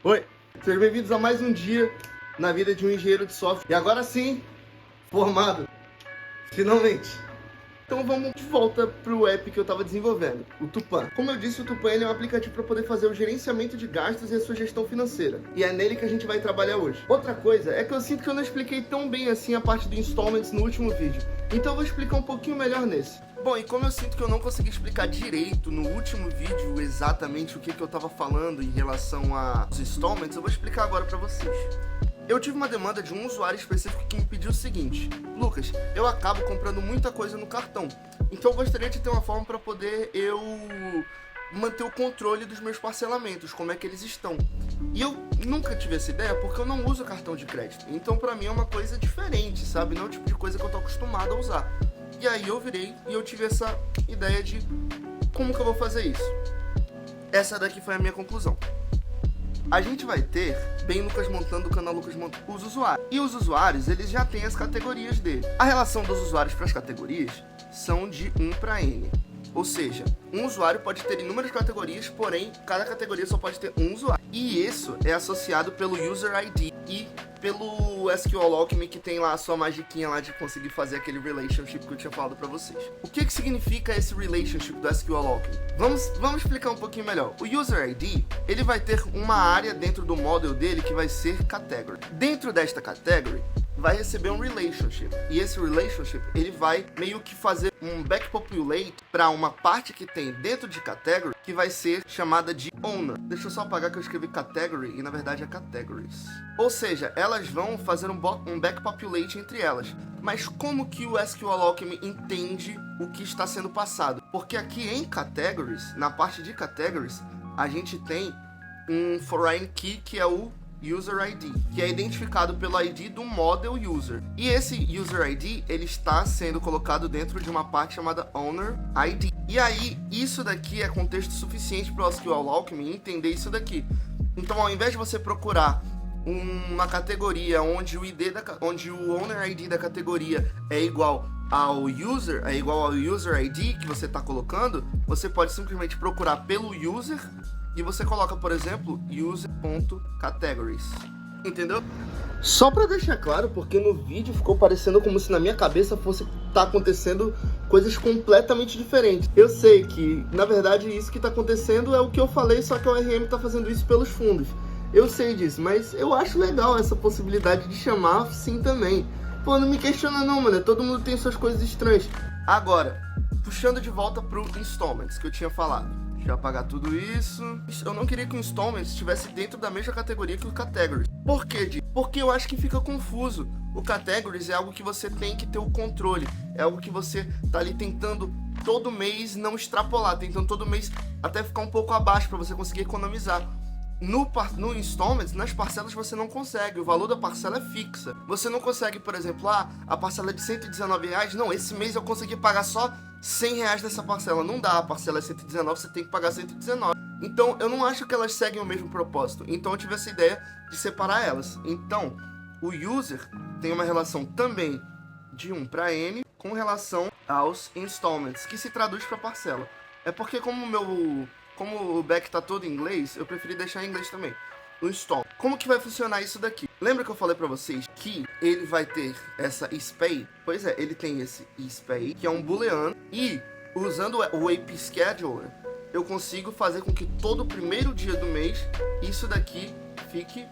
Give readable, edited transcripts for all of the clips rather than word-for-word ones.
Oi, sejam bem-vindos a mais um dia na vida de um engenheiro de software. E agora sim, formado, finalmente. Então vamos de volta para o app que eu estava desenvolvendo, o Tupan. Como eu disse, o Tupan ele é um aplicativo para poder fazer o gerenciamento de gastos e a sua gestão financeira. E é nele que a gente vai trabalhar hoje. Outra coisa é que eu sinto que eu não expliquei tão bem assim a parte do Installments no último vídeo. Então eu vou explicar um pouquinho melhor nesse. Bom, e como eu sinto que eu não consegui explicar direito no último vídeo exatamente o que eu estava falando em relação aos Installments, eu vou explicar agora para vocês. Eu tive uma demanda de um usuário específico que me pediu o seguinte: Lucas, eu acabo comprando muita coisa no cartão, então eu gostaria de ter uma forma para poder eu manter o controle dos meus parcelamentos, como é que eles estão. E eu nunca tive essa ideia porque eu não uso cartão de crédito, então para mim é uma coisa diferente, sabe? Não é o tipo de coisa que eu tô acostumado a usar. E aí eu virei e eu tive essa ideia de como que eu vou fazer isso. Essa daqui foi a minha conclusão. A gente vai ter bem Lucas Montando, o canal Lucas Montando, os usuários. E os usuários, eles já têm as categorias dele. A relação dos usuários para as categorias são de 1 para N. Ou seja, um usuário pode ter inúmeras categorias, porém, cada categoria só pode ter um usuário. E isso é associado pelo User ID e pelo SQL Alchemy, que tem lá a sua magiquinha lá de conseguir fazer aquele relationship que eu tinha falado pra vocês. O que significa esse relationship do SQL Alchemy? Vamos explicar um pouquinho melhor. O User ID, ele vai ter uma área dentro do model dele que vai ser Category. Dentro desta Category, vai receber um relationship. E esse relationship, ele vai meio que fazer um backpopulate para uma parte que tem dentro de category, que vai ser chamada de owner. Deixa eu só apagar que eu escrevi category e na verdade é categories. Ou seja, elas vão fazer um backpopulate entre elas. Mas como que o SQL Alchemy entende o que está sendo passado? Porque aqui em categories, na parte de categories, a gente tem um foreign key que é o User ID, que é identificado pelo ID do model user. E esse User ID, ele está sendo colocado dentro de uma parte chamada Owner ID. E aí, isso daqui é contexto suficiente para o SQL Alchemy entender isso daqui. Então, ao invés de você procurar uma categoria onde o Owner ID da categoria é igual ao User ID que você está colocando, você pode simplesmente procurar pelo User e você coloca, por exemplo, user.categories. Entendeu? Só pra deixar claro, porque no vídeo ficou parecendo como se na minha cabeça fosse estar acontecendo coisas completamente diferentes. Eu sei que, na verdade, isso que tá acontecendo é o que eu falei, só que o RM tá fazendo isso pelos fundos. Eu sei disso, mas eu acho legal essa possibilidade de chamar assim também. Pô, não me questiona não, mano. Todo mundo tem suas coisas estranhas. Agora, puxando de volta pro Installments que eu tinha falado. Deixa eu apagar tudo isso. Eu não queria que o Installments estivesse dentro da mesma categoria que o Categories. Por quê, Di? Porque eu acho que fica confuso. O Categories é algo que você tem que ter o controle. É algo que você tá ali tentando todo mês não extrapolar. Tentando todo mês até ficar um pouco abaixo para você conseguir economizar. No Installments, nas parcelas você não consegue, o valor da parcela é fixa. Você não consegue, por exemplo, a parcela é de R$119, não, esse mês eu consegui pagar só R$100 dessa parcela. Não dá, a parcela é 119, você tem que pagar 119. Então, eu não acho que elas seguem o mesmo propósito. Então, eu tive essa ideia de separar elas. Então, o user tem uma relação também de 1 para N com relação aos installments, que se traduz para parcela. É porque como o back tá todo em inglês, eu preferi deixar em inglês também. O install. Como que vai funcionar isso daqui? Lembra que eu falei pra vocês que ele vai ter essa spay? Pois é, ele tem esse spay, que é um booleano, e usando o AP Scheduler, eu consigo fazer com que todo primeiro dia do mês, isso daqui fique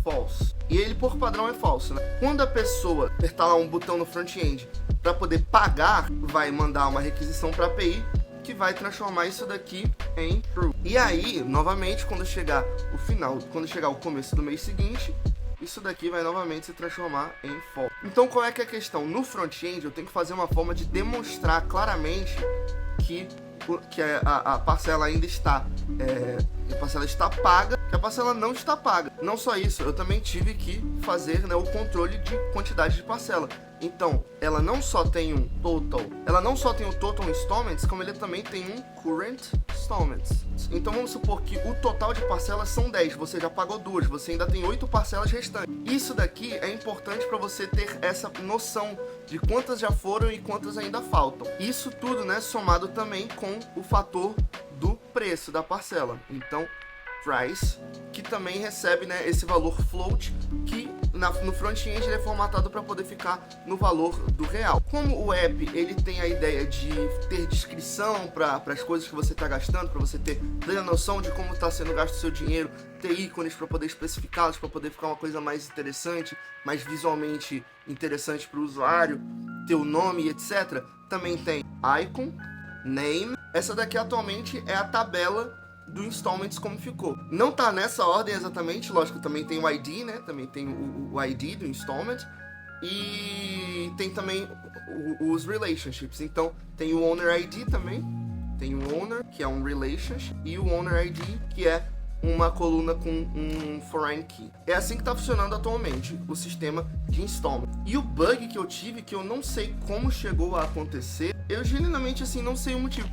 false. E ele, por padrão, é falso, né? Quando a pessoa apertar lá um botão no front-end para poder pagar, vai mandar uma requisição para a API, que vai transformar isso daqui em true. E aí, novamente, quando chegar o começo do mês seguinte, isso daqui vai novamente se transformar em false. Então, qual é que é a questão? No front-end, eu tenho que fazer uma forma de demonstrar claramente que a parcela ainda está a parcela está paga, que a parcela não está paga. Não só isso, eu também tive que fazer, né, o controle de quantidade de parcela. Então, ela não só tem o total installments, como ele também tem um current installments. Então vamos supor que o total de parcelas são 10, você já pagou 2, você ainda tem 8 parcelas restantes. Isso daqui é importante para você ter essa noção de quantas já foram e quantas ainda faltam. Isso tudo, né, somado também com o fator do preço da parcela. Então, price, que também recebe, né, esse valor float, que no front-end ele é formatado para poder ficar no valor do real. Como o app ele tem a ideia de ter descrição para as coisas que você está gastando, para você ter plena noção de como está sendo gasto o seu dinheiro, ter ícones para poder especificá-los, para poder ficar uma coisa mais interessante, mais visualmente interessante para o usuário, ter o nome, etc. Também tem icon, name. Essa daqui atualmente é a tabela do Installments como ficou. Não tá nessa ordem exatamente, lógico, também tem o ID, né? Também tem o ID do Installment. E tem também os relationships. Então tem o Owner ID também. Tem o Owner, que é um relationship, e o Owner ID, que é uma coluna com um foreign key. É assim que tá funcionando atualmente o sistema de installment. E o bug que eu tive, que eu não sei como chegou a acontecer, eu genuinamente assim não sei o motivo.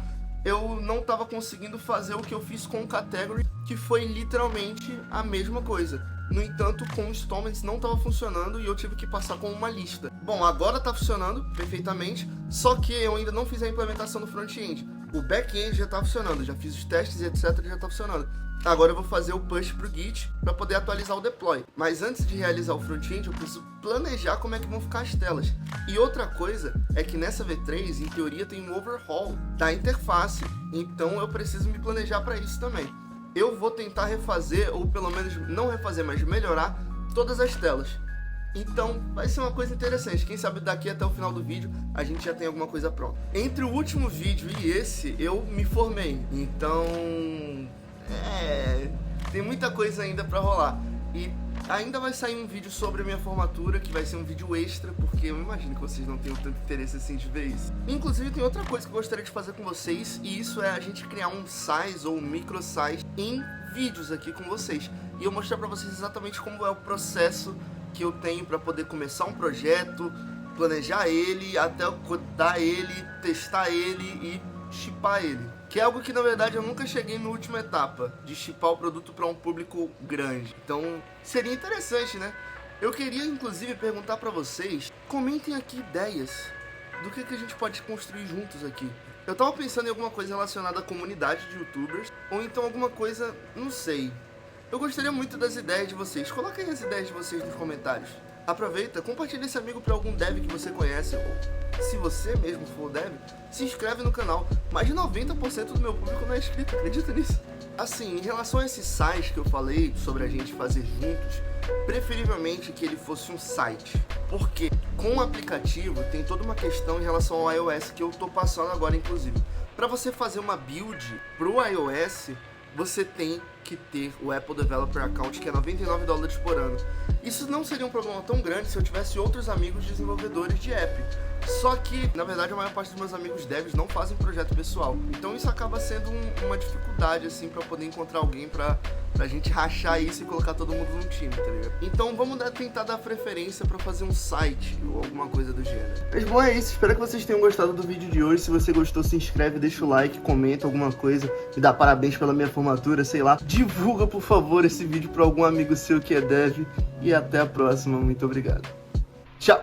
Eu não estava conseguindo fazer o que eu fiz com o Category, que foi literalmente a mesma coisa. No entanto, com o Installments não estava funcionando e eu tive que passar com uma lista. Bom, agora está funcionando perfeitamente, só que eu ainda não fiz a implementação no front-end. O back-end já está funcionando, já fiz os testes e etc, já está funcionando. Agora eu vou fazer o push pro Git para poder atualizar o deploy. Mas antes de realizar o front-end, eu preciso planejar como é que vão ficar as telas. E outra coisa é que nessa V3, em teoria, tem um overhaul da interface. Então eu preciso me planejar para isso também. Eu vou tentar refazer, ou pelo menos não refazer, mas melhorar todas as telas. Então vai ser uma coisa interessante. Quem sabe daqui até o final do vídeo a gente já tem alguma coisa pronta. Entre o último vídeo e esse, eu me formei. Então... tem muita coisa ainda pra rolar. E ainda vai sair um vídeo sobre a minha formatura, que vai ser um vídeo extra, porque eu imagino que vocês não tenham tanto interesse assim de ver isso. Inclusive tem outra coisa que eu gostaria de fazer com vocês, e isso é a gente criar um size ou um micro size em vídeos aqui com vocês. E eu mostrar pra vocês exatamente como é o processo que eu tenho pra poder começar um projeto, planejar ele, até codar ele, testar ele e shippar ele. Que é algo que na verdade eu nunca cheguei na última etapa, de shippar o produto para um público grande. Então seria interessante, né? Eu queria inclusive perguntar para vocês, comentem aqui ideias do que a gente pode construir juntos aqui. Eu tava pensando em alguma coisa relacionada à comunidade de youtubers, ou então alguma coisa, não sei. Eu gostaria muito das ideias de vocês, coloquem as ideias de vocês nos comentários. Aproveita, compartilha esse amigo para algum dev que você conhece, ou se você mesmo for dev, se inscreve no canal. Mais de 90% do meu público não é inscrito, acredita nisso? Assim, em relação a esse site que eu falei sobre a gente fazer juntos, preferivelmente que ele fosse um site. Porque com o aplicativo tem toda uma questão em relação ao iOS que eu tô passando agora, inclusive. Para você fazer uma build pro iOS, você tem que ter o Apple Developer Account, que é $99 por ano. Isso não seria um problema tão grande se eu tivesse outros amigos desenvolvedores de app. Só que, na verdade, a maior parte dos meus amigos devs não fazem projeto pessoal. Então isso acaba sendo uma dificuldade, assim, pra poder encontrar alguém pra gente rachar isso e colocar todo mundo num time, tá ligado? Então vamos tentar dar preferência pra fazer um site ou alguma coisa do gênero. Mas bom, é isso. Espero que vocês tenham gostado do vídeo de hoje. Se você gostou, se inscreve, deixa o like, comenta alguma coisa, me dá parabéns pela minha formatura, sei lá. Divulga, por favor, esse vídeo pra algum amigo seu que é dev. E até a próxima. Muito obrigado. Tchau!